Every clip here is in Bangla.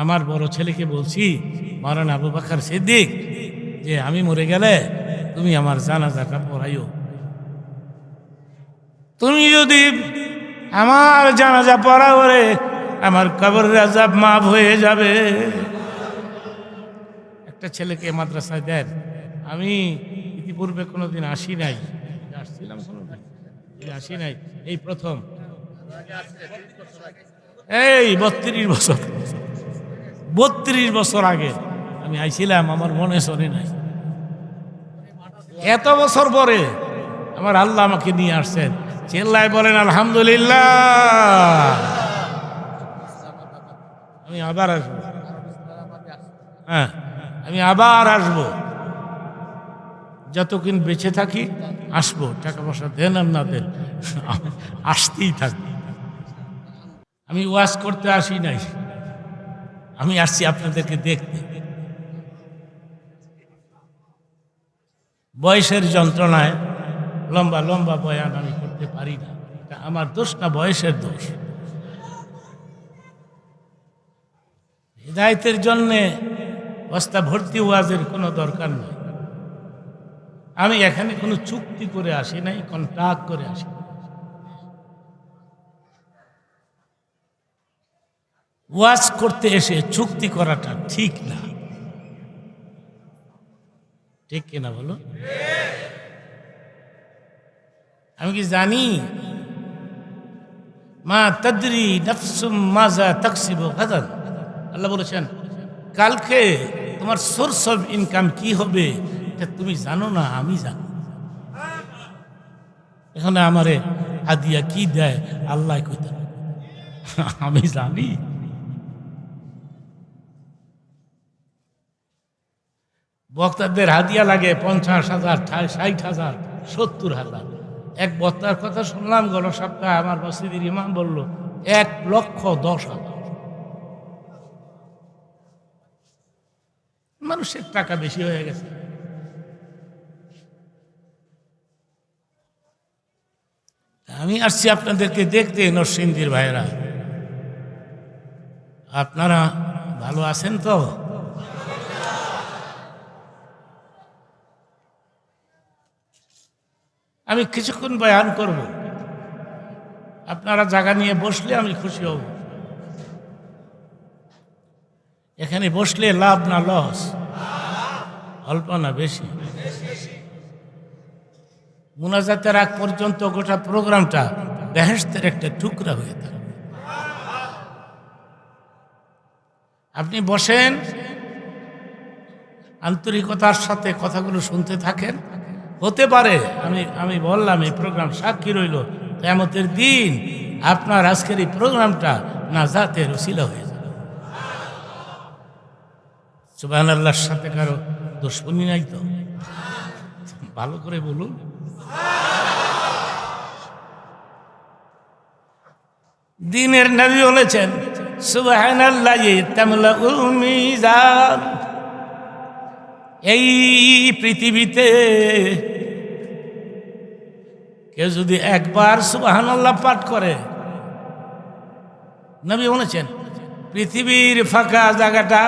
আমার বড় ছেলেকে বলছি, মাওলানা আবু বকর সিদ্দিক, যে আমি মরে গেলে তুমি আমার জানাজাটা পড়াইও। তুমি যদি আমার জানাজা পড়া করে আমার কবরের আযাব মাফ হয়ে যাবে। একটা ছেলেকে মাদ্রাসায় দেন। আমি ইতিপূর্বে কোনোদিন আসি নাই, আসছিলাম কোনোদিন আসি নাই, এই প্রথম। এই 32 বছর আগে আমি আইছিলাম, আমার মনে শোনে নাই। এত বছর পরে আমার আল্লাহ আমাকে নিয়ে আসছেন। চিল্লায় বলেন আলহামদুলিল্লাহ। আমি আবার আসবো, হ্যাঁ আমি আবার আসবো, যতক্ষণ বেঁচে থাকি আসবো। টাকা পয়সা দেন আর না দেন, আসতেই থাকবো। আমি ওয়াজ করতে আসি নাই, আমি আসছি আপনাদেরকে দেখতে। বয়সের যন্ত্রণায় লম্বা লম্বা বয়ান আমি করতে পারি না। এটা আমার দোষ না, বয়সের দোষ। হিদায়াতের জন্যে বস্তা ভর্তি ওয়াজের কোনো দরকার নেই। আমি এখানে কোনো চুক্তি করে আসি নাই, কন্ট্রাক্ট করে আসি। ওয়াজ করতে এসে চুক্তি করাটা ঠিক না, ঠিক কিনা বলো? আমি কি জানি মা তাদরি নাফসুম মাজা তাকসিবু গাদান? আল্লাহ বলেছেন কালকে তোমার সোর্স অফ ইনকাম কি হবে এটা তুমি জানো না, আমি জানি। এখানে আমারে হাদিয়া কি দেয় আল্লাহ কইতে, আমি জানি। বক্তাদের হাদিয়া লাগে 50,000, 60,000, 70,000। এক বক্তার কথা শুনলাম গত সপ্তাহে, আমার মসজিদের ইমাম বলল 1,10,000। মানুষের টাকা বেশি হয়ে গেছে। আমি আসছি আপনাদেরকে দেখতে। নরসিংদীর ভাইরা, আপনারা ভালো আছেন তো? আমি কিছুক্ষণ বয়ান করব, আপনারা জায়গা নিয়ে বসলে আমি খুশি হব। এখানে বসলে লাভ না লস? অল্প না বেশি? মুনাজাতের আগ পর্যন্ত গোটা প্রোগ্রামটা বেহেশতের একটা টুকরা হয়ে থাকে। আপনি বসেন, আন্তরিকতার সাথে কথাগুলো শুনতে থাকেন। হতে পারে আমি বললাম এই প্রোগ্রাম সাক্ষী রইল কিয়ামতের দিন আপনার আজকের এই প্রোগ্রামটা নাজাতের ওসিলা হয়ে যাবে। সুবহানাল্লাহর সাথে কারো দুশমনি নাই তো? ভালো করে বলুন। দ্বীনের নবী বলেছেন সুবহানাল্লাহি তামলাউল মিজান। এই পৃথিবীতে কেউ যদি একবার সুবহানাল্লাহ পাঠ করে, নবী বলেছেন পৃথিবীর ফাঁকা জায়গাটা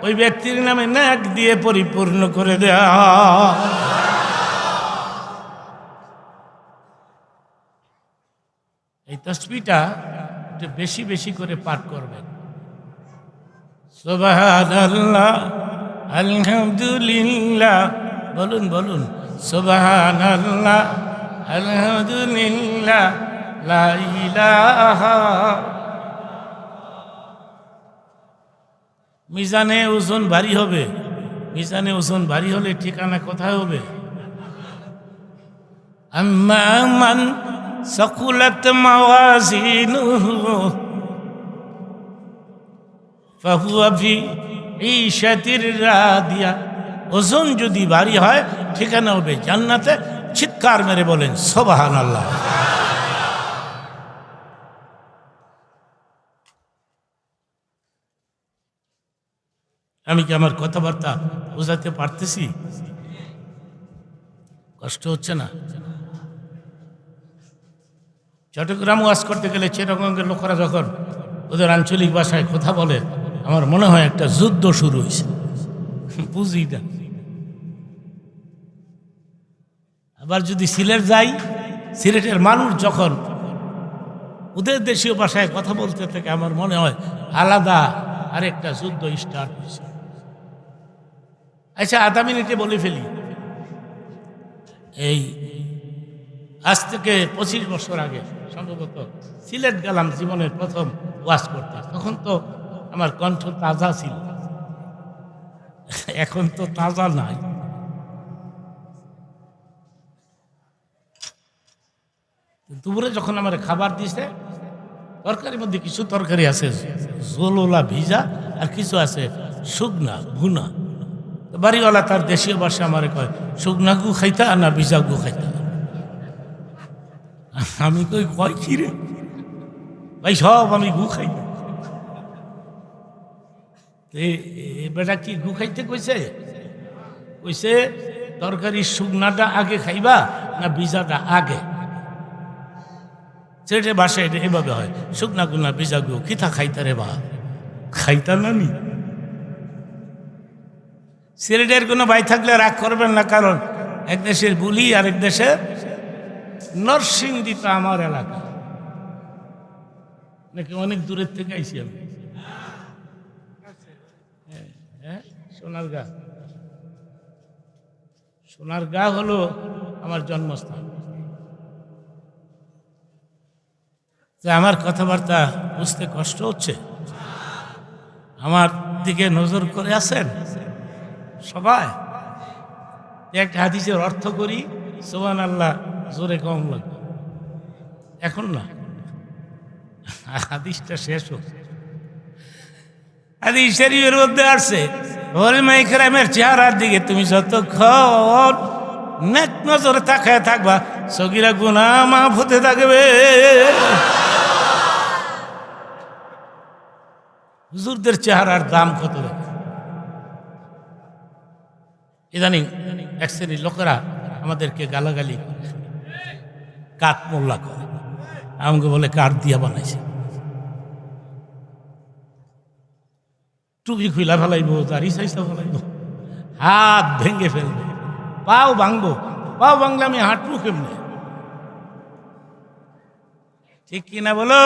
ওই ব্যক্তির নামে নেক দিয়ে পরিপূর্ণ করে দেয়া। এই তাসবিহটা একটু বেশি বেশি করে পাঠ করবেন। সুবহানাল্লাহ, আলহামদুলিল্লাহ, বলুন বলুন সুবহানাল্লাহ, আলহামদুলিল্লাহ, লা ইলাহা। মিজানে ওজন ভারী হবে। মিজানে ওজন ভারী হলে ঠিকানা কোথায় হবে? আম্মা মান সাকুলাত মাওয়াজিনুহু ফাহুয়া ফি ঈশাতির রাদিয়া। ওজন যদি ভারী হয় ঠিকানা হবে জান্নাতে। চিৎকার মেরে বলেন সুবহানাল্লাহ। আমি কি আমার কথাবার্তা বোঝাতে পারতেছি? কষ্ট হচ্ছে না? চট্টগ্রাম ওয়াজ করতে গেলে চিটাগংয়ের লোকেরা যখন ওদের আঞ্চলিক ভাষায় কথা বলে আমার মনে হয় একটা যুদ্ধ শুরু হয়েছে, বুঝি না। আবার যদি সিলেট যাই, সিলেটের মানুষ যখন ওদের দেশীয় ভাষায় কথা বলতে থাকে, আমার মনে হয় আলাদা আরেকটা যুদ্ধ স্টার্ট হয়েছে। আচ্ছা, আধা মিনিটে বলে ফেলি। এই আজ থেকে 25 বছর আগে সম্ভবত সিলেট গেলাম জীবনের প্রথম ওয়াজ করতে। তখন তো আমার কণ্ঠ তাজা ছিল, এখন তো তাজা নাই। দুপুরে যখন আমার খাবার দিছে, তরকারির মধ্যে কিছু তরকারি আছে জোলোলা ভিজা, আর কিছু আছে শুকনা ভুনা। বাড়িওয়ালা তার দেশীয় ভাষা আমার কয়, শুকনা গু খাইতা না ভিজা গু খাইতা? আমি কই, কয় কি রে ভাই, সব আমি গু খাই। বেটা কি গু খাইতে কইছে? কইছে তরকারির শুকনাটা আগে খাইবা না ভিজাটা আগে? সেটা বাসায় এটা এভাবে হয়, শুকনা গুনা ভিজা গু কিথা খাইতা রে বা? খাইতা না নি? সিলেটের কোনো ভাই থাকলে রাগ করবেন না, কারণ এক দেশের বুলি আর এক দেশের নরসিংদী তো আমার এলাকা, নাকি অনেক দূরের থেকে আইছি আমি। সোনারগাঁ, সোনারগাঁ হলো আমার জন্মস্থান। আমার কথাবার্তা বুঝতে কষ্ট হচ্ছে? আমার দিকে নজর করে আছেন সবাই? একটা হাদিসের অর্থ করি, সুবহানাল্লাহ জোরে কম লাগবে এখন না, হাদিসটা শেষ হোক। হাদিস শরীফের মধ্যে আসছে, ওলামায়ে কেরামের চেহারার দিকে তুমি যতক্ষণ নেক নজরে তাকায় থাকবা, সগীরা গুনাহ মাফ হতে থাকবে। হুজুরদের চেহারার দাম কত দেখে। ইদানিং এক শ্রেণীর লোকেরা আমাদেরকে গালাগালি করে, কাঠ মোল্লা করে, আমাকে বলে কাঠ দিয়া বানাইছে। টুপি খুলা ফেলাইব, দাড়ি সাইসা ফেলাইব, হাত ভেঙে ফেলবে, পাও ভাঙবো। পাও ভাঙলে আমি হাঁটবো কেমনে? ঠিক কিনা বলো?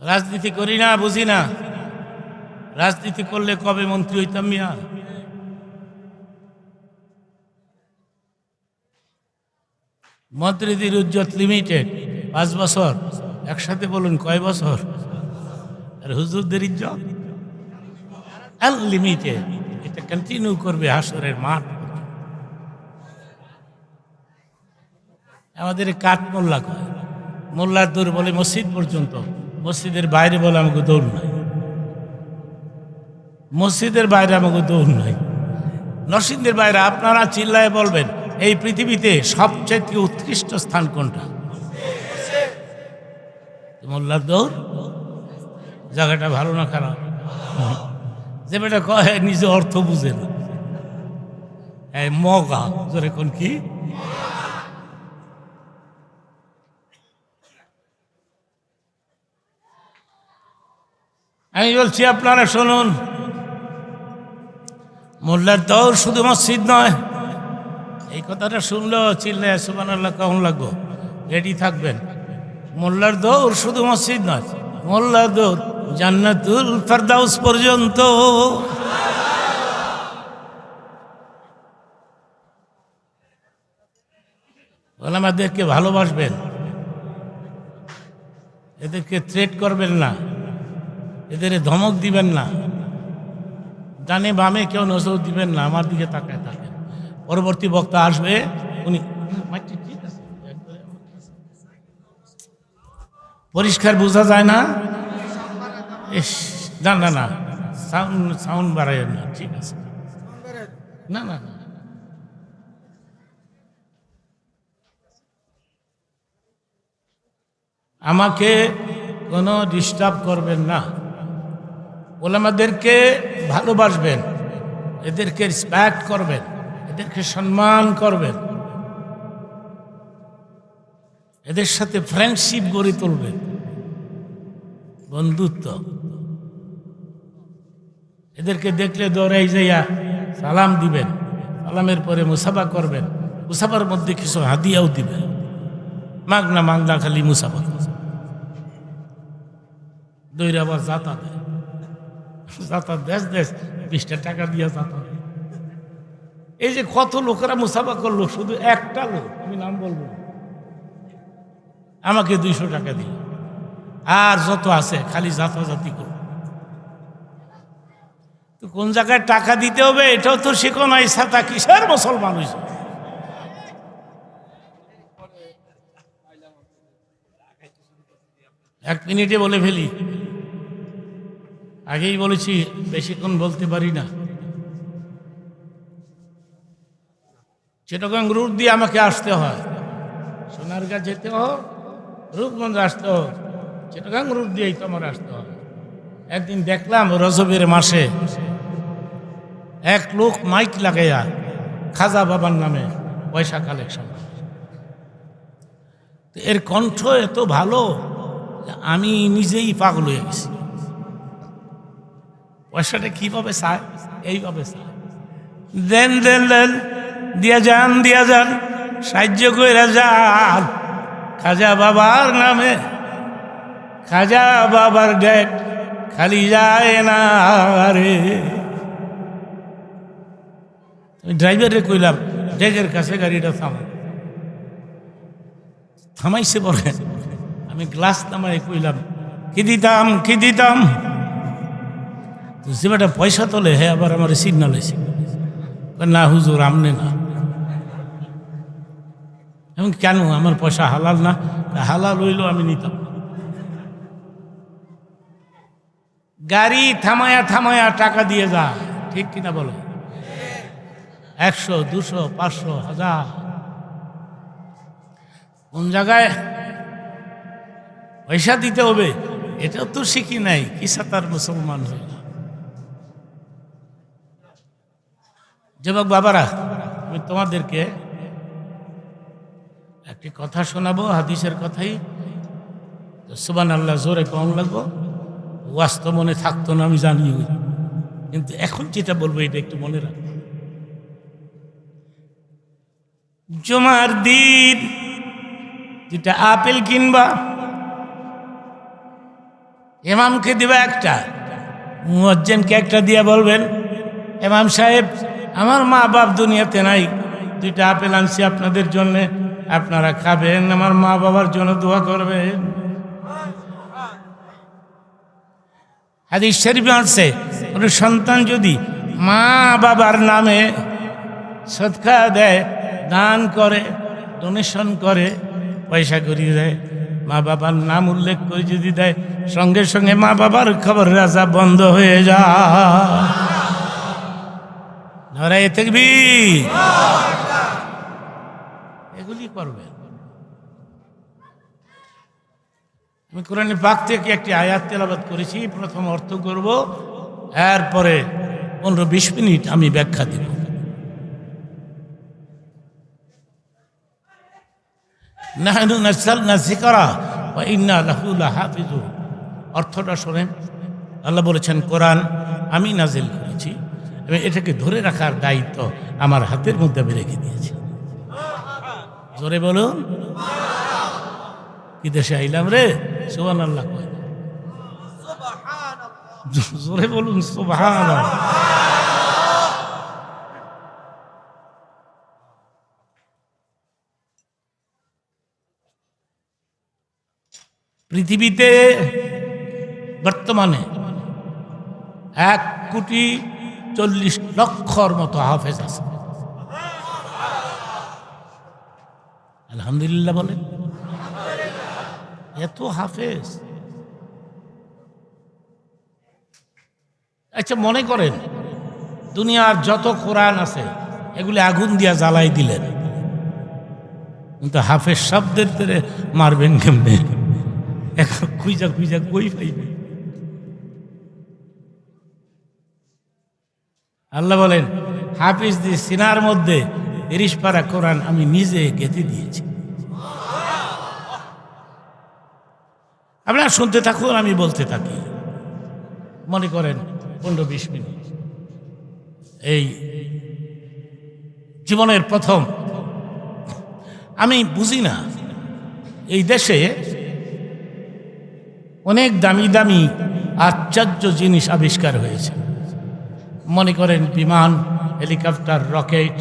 রাজনীতি করি না, বুঝি না। রাজনীতি করলে কবে মন্ত্রী হইতাম মিয়া? মন্ত্রীদের ইজ্জত লিমিটেড 5 বছর, একসাথে বলুন কয় বছর? আর হুজুরদের ইজ্জত আনলিমিটেড, এটা কন্টিনিউ করবে হাসরের মাঠ। আমাদের কাঠ মোল্লা কয়, মোল্লার দৌড় বলে মসজিদ পর্যন্ত, মসজিদের বাইরে বলে আমাকে দৌড় নাই, মসজিদের বাইরে আমাকে দৌড় নাই। নরসিংদীর বাইরে আপনারা চিল্লায় বলবেন, এই পৃথিবীতে সবচেয়ে উৎকৃষ্ট স্থান কোনটা? মোল্লার দৌড়। জায়গাটা ভালো না খারাপ? যে বেটা কয় নিজে অর্থ বুঝে না, এই মগা জোরে কোন কি? আমি বলছি আপনারা শুনুন, মোল্লার দৌড় শুধু মসজিদ নয়। এই কথাটা শুনলেও চিল্লে সুবহানাল্লাহ কেমন লাগবো? রেডি থাকবেন। মোল্লার দৌড় শুধু মসজিদ নয়, মোল্লার দৌড় জান্নাতুল ফেরদাউস পর্যন্ত। ওলামাদেরকে ভালোবাসবেন, এদেরকে থ্রেট করবেন না, এদের ধমক দিবেন না, ডানে বামে কেউ নজর দিবেন না, আমার দিকে তাকায় থাকেন। পরবর্তী বক্তা আসবে, উনি পরিষ্কার বোঝা যায় না? না না না, সাউন্ড বাড়ায় না, ঠিক আছে। না না না, আমাকে কোনো ডিস্টার্ব করবেন না। ওলামাদেরকে ভালোবাসবেন, এদেরকে রেসপেক্ট করবেন, এদেরকে সম্মান করবেন, এদের সাথে ফ্রেন্ডশিপ গড়ে তুলবেন। বন্ধুত্ব। এদেরকে দেখলে দৌড়াই যাইয়া সালাম দিবেন, সালামের পরে মুসাফা করবেন, মুসাফার মধ্যে কিছু হাদিয়াও দিবেন, মাগনা মাগনা খালি মুসাফা দৈরা আবার যাতা দেয়, যাতা দেশ দেশ 20টা টাকা দিয়া যাতা দেয়। এই যে কত লোকেরা মুসাফা করলো, শুধু একটা লোক, আমি নাম বলবো, আমাকে 200 টাকা দিল, আর যত আছে খালি যাতাযাতি করো। তো কোন জায়গায় টাকা দিতে হবে এটাও তো শিখো নাই, ছাতা কিসের মুসলমান হয়েছে। এক মিনিটে বলে ফেলি, আগেই বলেছি বেশিক্ষণ বলতে পারি না। চিটাগাং রুট দিয়ে আমাকে আসতে হয়, সোনারগাঁ যেতে হোক, রূপগঞ্জ আসতে হোক, চিটাগাং রুট দিয়েই তো আমার আসতে হয়। একদিন দেখলাম রজবের মাসে এক লোক মাইক লাগাইয়া খাজা বাবার নামে পয়সা কালেকশন। এর কণ্ঠ এত ভালো, আমি নিজেই পাগল হয়ে গেছি। পয়সাটা কিভাবে চায়, এইভাবে চায়, দেন দেন দেন, দিয়া যান দিয়া যান, সাহায্য করে যান খাজা বাবার নামে। খাজা বাবার ডেক খালি যায় না রে। আমি ড্রাইভারে কইলাম ডেকের কাছে গাড়িটা থামাইছে পরে আমি গ্লাস নামাই কইলাম কি দিতাম কি দিতাম, যে বেটা পয়সা তোলে হ্যাঁ আবার আমার সিগনাল হয়েছে, না হুজুর আমনে না। এবং কেন, আমার পয়সা হালাল না? হালাল হইলেও আমি নিতাম। গাড়ি থামায়া থামায়া টাকা দিয়ে যায়, ঠিক কিনা বলো? 100, 200, 500, 1000। কোন জায়গায় পয়সা দিতে হবে এটাও তো শিখি নাই, কিসা তার মুসলমান হইল। যুবক বাবারা, আমি তোমাদেরকে একটি কথা শোনাবো, হাদিসের কথাই। সুবহানাল্লাহ জোরে কম লাগবো, ওয়াস্তব মনে থাকতো না আমি জানি, কিন্তু এখন যেটা বলবো এটা একটু মনে রাখবো। জুমার দিন যেটা আপেল কিনবা, ইমামকে দিবা একটা, মুয়াজ্জিনকে একটা দিয়ে বলবেন ইমাম সাহেব আমার মা বাপ দুনিয়াতে নাই, 2টা আপেল আনছি আপনাদের জন্য, আপনারা খাবেন, আমার মা বাবার জন্য দোয়া করবেন। হাদিস শরীফে আছে কোন সন্তান যদি মা বাবার নামে সদকা দেয়, দান করে, ডোনেশন করে, পয়সা করিয়ে দেয়, মা বাবার নাম উল্লেখ করে যদি দেয়, সঙ্গে সঙ্গে মা বাবার খবর রাজা বন্ধ হয়ে যায়। নারায়ে তাকবীর। এগুলি করবে। আমি কোরআনে পাক থেকে একটি আয়াত তেলাওয়াত করেছি, প্রথম অর্থ করব, এরপরে 15-20 মিনিট আমি ব্যাখ্যা দেব। নাহনু নাযালনা যিকরা ওয়া ইন্না লাহু লাহাফিজুন। অর্থটা শোনেন, আল্লাহ বলেছেন কোরআন আমি নাজিল করেছি এবং এটাকে ধরে রাখার দায়িত্ব আমার হাতের মধ্যে আমি রেখে দিয়েছি। জোরে বলুন, কি দেশে আইলাম রে, সুবহানাল্লাহ কয়, জোরে বলুন সুবহানাল্লাহ। পৃথিবীতে বর্তমানে 1,40,00,000 মতো হাফেজ আছে। আলহামদুলিল্লাহ বলেন, এত হাফেজ। আচ্ছা মনে করেন দুনিয়ার যত কোরআন আছে এগুলি আগুন দিয়া জ্বালাই দিলেন, কিন্তু হাফেজ শব্দের ধরে মারবেন কেমনে? খুঁজা খুঁজা কই পাইবে? আল্লাহ বলেন হাফিজ দি সিনার মধ্যে 30 পারা কোরআন আমি নিজে গেঁথে দিয়েছি। আপনারা শুনতে থাকুন, আমি বলতে থাকি। মনে করেন 15-20 মিনিট। এই জীবনের প্রথম, আমি বুঝি না এই দেশে অনেক দামি দামি আশ্চর্য জিনিস আবিষ্কার হয়েছে। মনে করেন বিমান, হেলিকপ্টার, রকেট,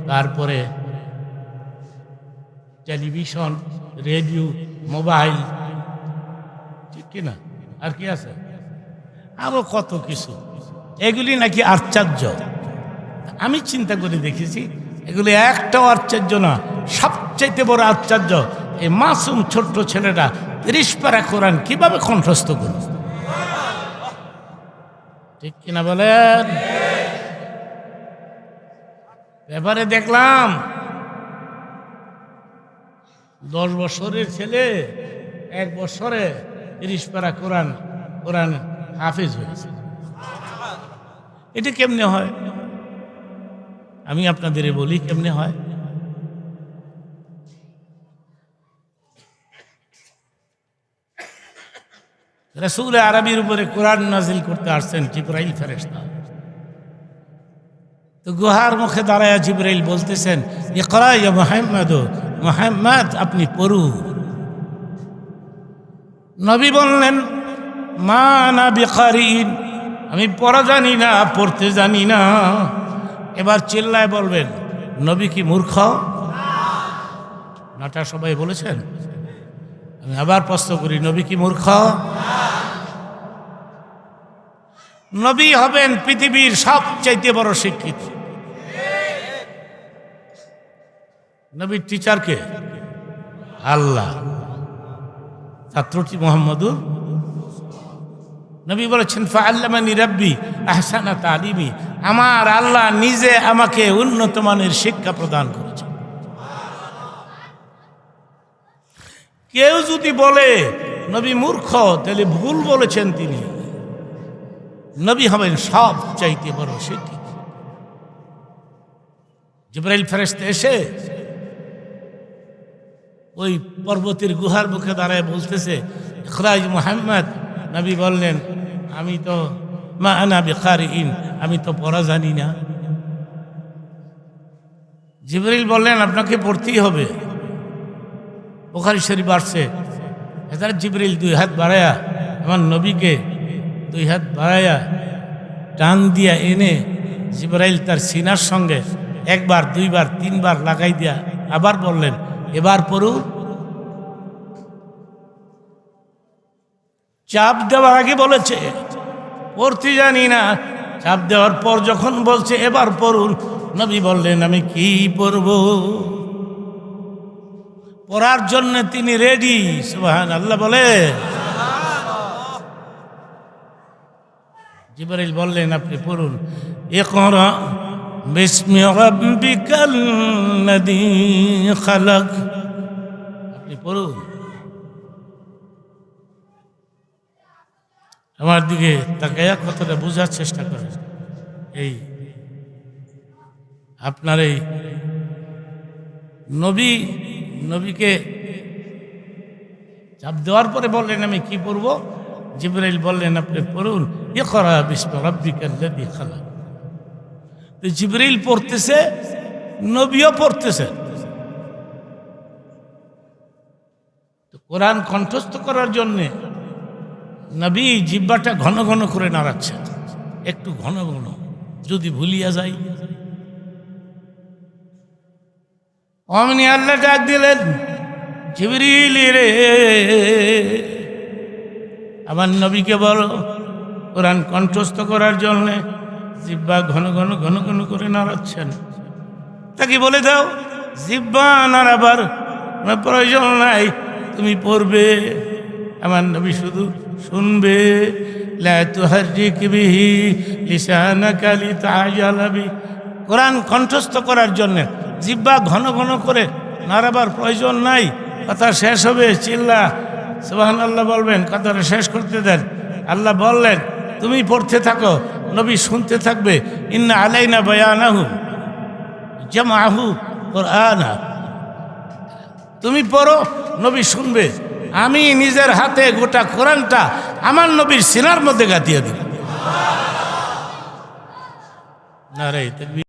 তারপরে টেলিভিশন, রেডিও, মোবাইল, ঠিক কিনা? আর কি আছে? আরো কত কিছু। এগুলি নাকি আশ্চর্য। আমি চিন্তা করে দেখেছি এগুলি একটাও আশ্চর্য না। সবচাইতে বড় আশ্চর্য এই মাসুম ছোট্ট ছেলেটা 30 পারা কোরআন কিভাবে কণ্ঠস্থ করল। ঠিক কিনা বলেন? ব্যাপারে দেখলাম 10 বছরের ছেলে 1 বছরে 30 পারা কোরআন হাফেজ হয়েছে। এটা কেমনে হয়? আমি আপনাদের বলি কেমনে হয়। রাসূল আরবির উপরে কোরআন নাজিল করতে আসছেন জিবরাইল ফেরেশতা। তো গুহার মুখে দাঁড়ায়া জিবরাইল বলতেছেন, ইকরা ইয়া মুহাম্মদ, মুহাম্মদ আপনি পড়ুন। নবী বললেন, মা আনা বিকারিন, আমি পড়া জানি না, পড়তে জানি না। এবার চিল্লায় বলবেন, নবী কি মূর্খ? নাটা সবাই বলেছেন। আমি আবার প্রশ্ন করি, নবী কি মূর্খ? নবী হবেন পৃথিবীর সবচাইতে বড় শিক্ষিত। নবীর টিচারকে আল্লাহ, ছাত্রটি মুহাম্মদুর। নবী বলেছেন, ফাআল্লামানি রাব্বি আহসানা তালিমি, আমার আল্লাহ নিজে আমাকে উন্নত মানের শিক্ষা প্রদান করেছেন। কেউ যদি বলে নবী মূর্খ, তাহলে ভুল বলেছেন তিনি। নবী হবেন সবচাইতে বড় শিক্ষিত। জিবরাইল ফেরেশতা এসে ওই পর্বতের গুহার মুখে দাঁড়ায় বলতেছে, ইকরা ইয়া মুহাম্মদ। নবী বললেন, আমি তো মা আনা বিকারিন, আমি তো পড়া জানি না। জিবরাইল বললেন, আপনাকে পড়তেই হবে। বুখারী শরীফ আসছে, হযরত জিবরাইল 2 হাত বাড়ায়া আমার নবীকে 2 হাত বাড়ায়া টান দিয়া এনে জিবরাইল তার সিনার সঙ্গে 1 বার 2 বার 3 বার লাগাই দিয়া আবার বললেন, এবার পড়ুন। চাপ দেওয়ার আগে বলেছে পড়তে জানি না, চাপ দেওয়ার পর যখন বলছে এবার পড়ুন, নবী বললেন, আমি কি পড়ব? পড়ার জন্য তিনি রেডি। সুবহানাল্লাহ বলে। জিবরাইল বললেন, আপনি পড়ুন, ইকরা বিসমি রাব্বিকাল্লাযী খালাক, আপনি পড়ুন। আমার দিকে তাকায়া কথাটা বোঝার চেষ্টা করেন। এই আপনার এই নবীকে চাপ দেওয়ার পরে বললেন, আমি কি পড়ব? জিবরাইল বললেন, আপনি পড়ুন, ইকরা বিসমি রাব্বিকাল্লাযী খালাক। তো জিবরাইল পড়তেছে, নবীও পড়তেছে। তো কোরআন কণ্ঠস্থ করার জন্যে নবী জিহ্বাটা ঘন ঘন করে নাড়াচ্ছেন, একটু ঘন ঘন, যদি ভুলিয়া যাই। অমনি আল্লাহ ডাক দিলেন, জিবরিল রে, আমার নবীকে বলো কোরআন কণ্ঠস্থ করার জন্য জিহ্বা ঘন ঘন ঘন ঘন করে নাড়াচ্ছেন। তাকে বলে দাও, জিহ্বা নাড়াবার প্রয়োজন নাই, তুমি পড়বে, আমার নবী শুধু শুনবে। লা তুহাররিক বিহি লিসানাকা লিতাআজালা বি, কোরআন কণ্ঠস্থ করার জন্য জিহ্বা ঘন ঘন করে নাড়াবার প্রয়োজন নাই। কথা শেষ হবে, চিল্লা সুবহানাল্লাহ বলবেন, কথাটা শেষ করতে দেন। আল্লাহ বললেন, তুমি পড়তে থাকো, নবী শুনতে থাকবে। ইন্না আলাইনা বায়ানাহু জামাহু কুরআনা, তুমি পড়ো, নবী শুনবে। আমি নিজের হাতে গোটা কোরআনটা আমার নবীর সিনার মধ্যে গাঁথিয়ে দিব। নারে তাকবীর।